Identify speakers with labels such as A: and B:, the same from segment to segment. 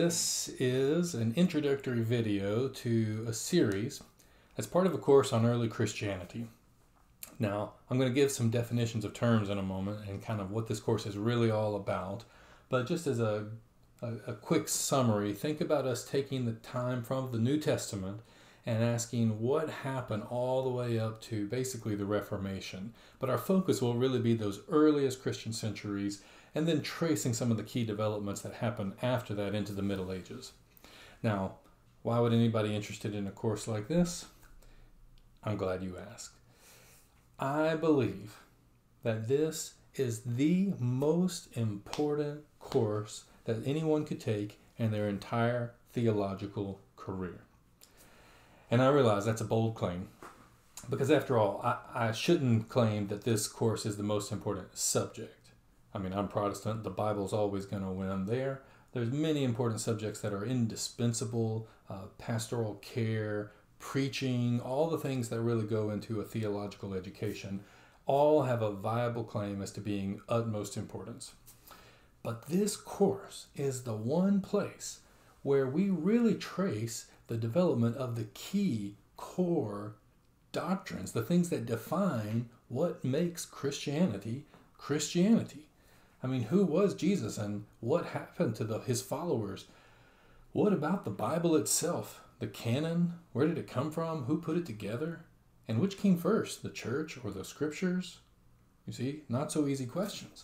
A: This is an introductory video to a series as part of a course on early Christianity. Now, I'm going to give some definitions of terms in a moment and kind of what this course is really all about. But just as a quick summary, think about us taking the time from the New Testament and asking what happened all the way up to basically the Reformation. But our focus will really be those earliest Christian centuries and then tracing some of the key developments that happened after that into the Middle Ages. Now, why would anybody interested in a course like this? I'm glad you asked. I believe that this is the most important course that anyone could take in their entire theological career. And I realize that's a bold claim, because after all, I shouldn't claim that this course is the most important subject. I mean, I'm Protestant, the Bible's always going to win there. There's many important subjects that are indispensable, pastoral care, preaching, all the things that really go into a theological education, all have a viable claim as to being utmost importance. But this course is the one place where we really trace the development of the key core doctrines, the things that define what makes Christianity Christianity. I mean, who was Jesus and what happened to his followers? What about the Bible itself? The canon? Where did it come from? Who put it together? And which came first, the church or the scriptures? You see, not so easy questions.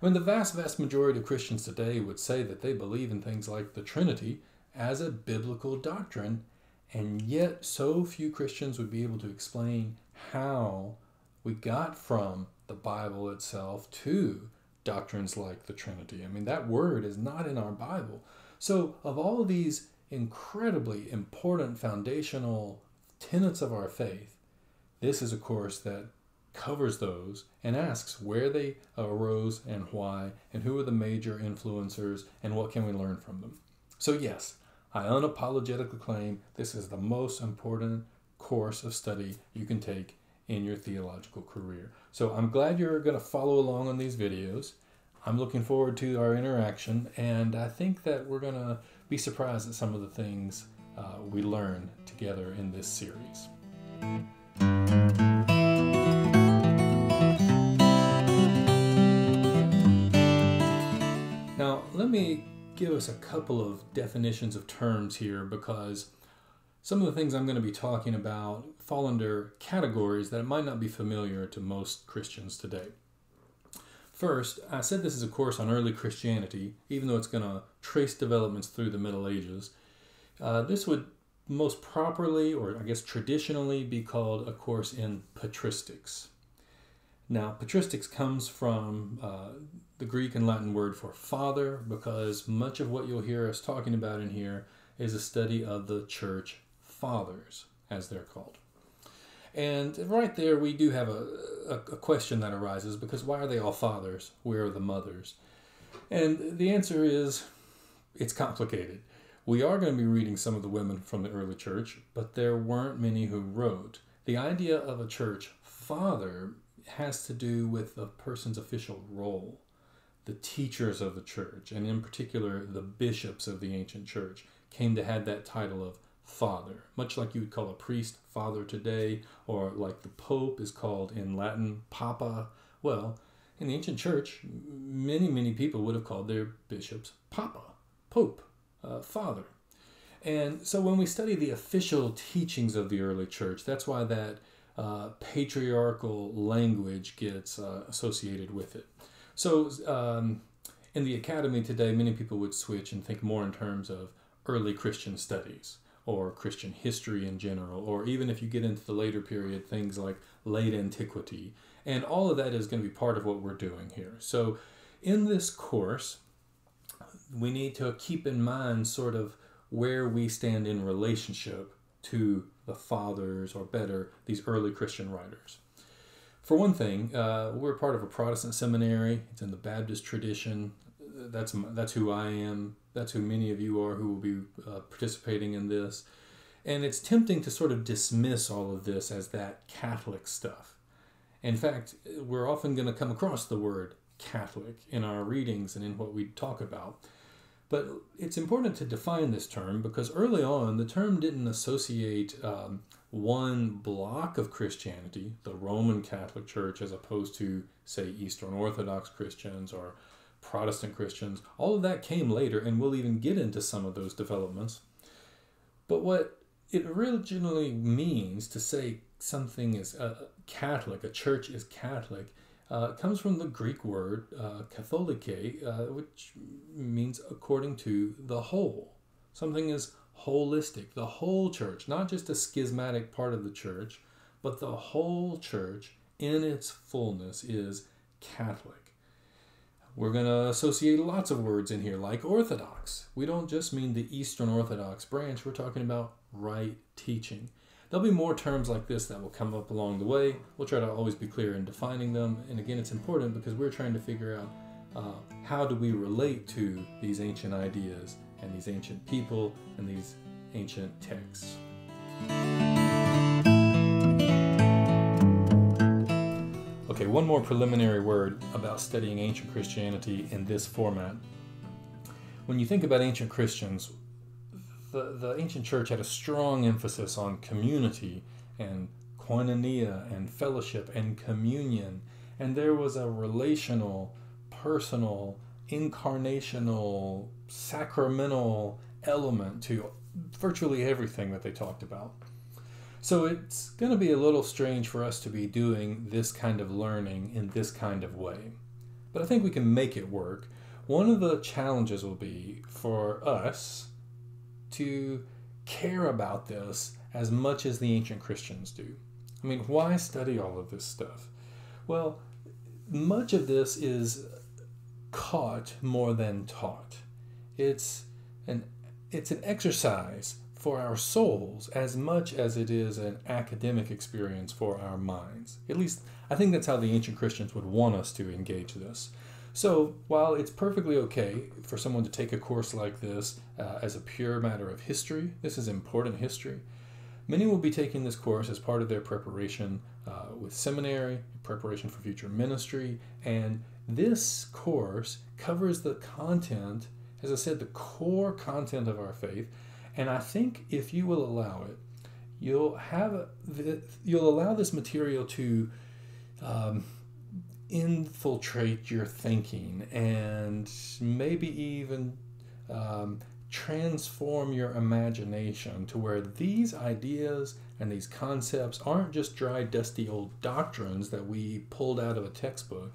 A: I mean, the vast majority of Christians today would say that they believe in things like the Trinity as a biblical doctrine, and yet so few Christians would be able to explain how we got from the Bible itself to doctrines like the Trinity. I mean, that word is not in our Bible. So of all of these incredibly important foundational tenets of our faith, this is a course that covers those and asks where they arose and why, and who are the major influencers, and what can we learn from them. So yes, I unapologetically claim this is the most important course of study you can take in your theological career. So I'm glad you're going to follow along on these videos. I'm looking forward to our interaction, and I think that we're going to be surprised at some of the things we learn together in this series. Now, let me give us a couple of definitions of terms here, because some of the things I'm going to be talking about fall under categories that might not be familiar to most Christians today. First, I said this is a course on early Christianity, even though it's going to trace developments through the Middle Ages. This would most properly, or I guess traditionally, be called a course in patristics. Now, patristics comes from the Greek and Latin word for father, because much of what you'll hear us talking about in here is a study of the church fathers, as they're called. And right there, we do have a question that arises, because why are they all fathers? Where are the mothers? And the answer is, it's complicated. We are going to be reading some of the women from the early church, but there weren't many who wrote. The idea of a church father has to do with the person's official role, the teachers of the church, and in particular, the bishops of the ancient church came to have that title of father, much like you would call a priest father today, or like the Pope is called in Latin Papa. Well, in the ancient church, many people would have called their bishops Papa, Pope, Father. And so when we study the official teachings of the early church, that's why that patriarchal language gets associated with it. So in the academy today, many people would switch and think more in terms of early Christian studies, or Christian history in general, or even if you get into the later period, things like late antiquity. And all of that is going to be part of what we're doing here. So in this course, we need to keep in mind sort of where we stand in relationship to the fathers, or better, these early Christian writers. For one thing, we're part of a Protestant seminary. It's in the Baptist tradition. That's who I am. That's who many of you are who will be participating in this. And it's tempting to sort of dismiss all of this as that Catholic stuff. In fact, we're often going to come across the word Catholic in our readings and in what we talk about. But it's important to define this term because early on the term didn't associate one block of Christianity, the Roman Catholic Church, as opposed to, say, Eastern Orthodox Christians or Protestant Christians. All of that came later, and we'll even get into some of those developments. But what it originally means to say something is Catholic, a church is Catholic, comes from the Greek word katholike, which means according to the whole. Something is holistic, the whole church, not just a schismatic part of the church, but the whole church in its fullness is Catholic. We're going to associate lots of words in here, like Orthodox. We don't just mean the Eastern Orthodox branch, we're talking about right teaching. There'll be more terms like this that will come up along the way. We'll try to always be clear in defining them. And again, it's important because we're trying to figure out how do we relate to these ancient ideas and these ancient people and these ancient texts. Okay, one more preliminary word about studying ancient Christianity in this format. When you think about ancient Christians, the ancient church had a strong emphasis on community and koinonia and fellowship and communion. And there was a relational, personal, incarnational, sacramental element to virtually everything that they talked about. So it's going to be a little strange for us to be doing this kind of learning in this kind of way. But I think we can make it work. One of the challenges will be for us to care about this as much as the ancient Christians do. I mean, why study all of this stuff? Well, much of this is caught more than taught. It's an exercise for our souls as much as it is an academic experience for our minds. At least, I think that's how the ancient Christians would want us to engage this. So, while it's perfectly okay for someone to take a course like this as a pure matter of history, this is important history, many will be taking this course as part of their preparation with seminary, preparation for future ministry, and this course covers the content, as I said, the core content of our faith. And I think if you will allow it, you'll allow this material to infiltrate your thinking and maybe even transform your imagination to where these ideas and these concepts aren't just dry, dusty old doctrines that we pulled out of a textbook.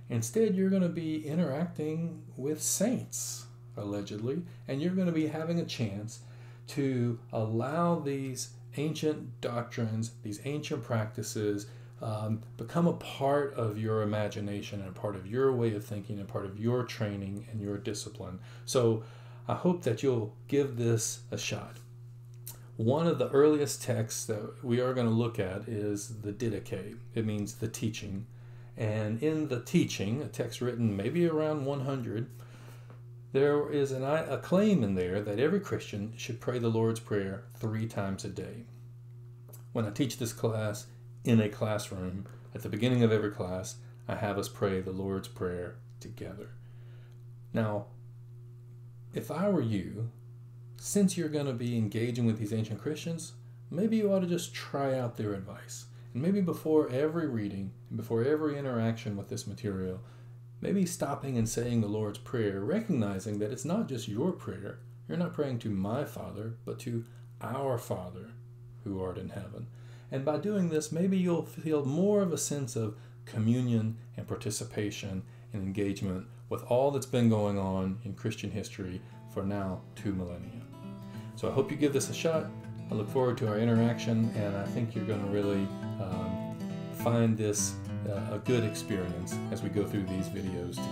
A: Instead, you're going to be interacting with saints, allegedly, and you're going to be having a chance to allow these ancient doctrines, these ancient practices, become a part of your imagination and part of your way of thinking and part of your training and your discipline. So I hope that you'll give this a shot. One of the earliest texts that we are going to look at is the Didache. It means the teaching. And in the teaching, a text written maybe around 100, there is a claim in there that every Christian should pray the Lord's Prayer 3 times a day. When I teach this class in a classroom, at the beginning of every class, I have us pray the Lord's Prayer together. Now, if I were you, since you're going to be engaging with these ancient Christians, maybe you ought to just try out their advice. And maybe before every reading and before every interaction with this material, maybe stopping and saying the Lord's Prayer, recognizing that it's not just your prayer. You're not praying to my Father, but to our Father who art in heaven. And by doing this, maybe you'll feel more of a sense of communion and participation and engagement with all that's been going on in Christian history for now 2 millennia. So I hope you give this a shot. I look forward to our interaction, and I think you're going to really find this a good experience as we go through these videos together.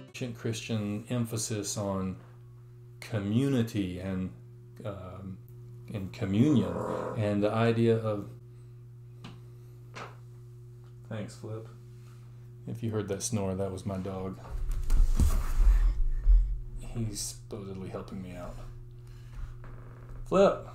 A: Ancient Christian emphasis on community and communion, and the idea of... Thanks, Flip. If you heard that snore, that was my dog. He's supposedly helping me out. Flip!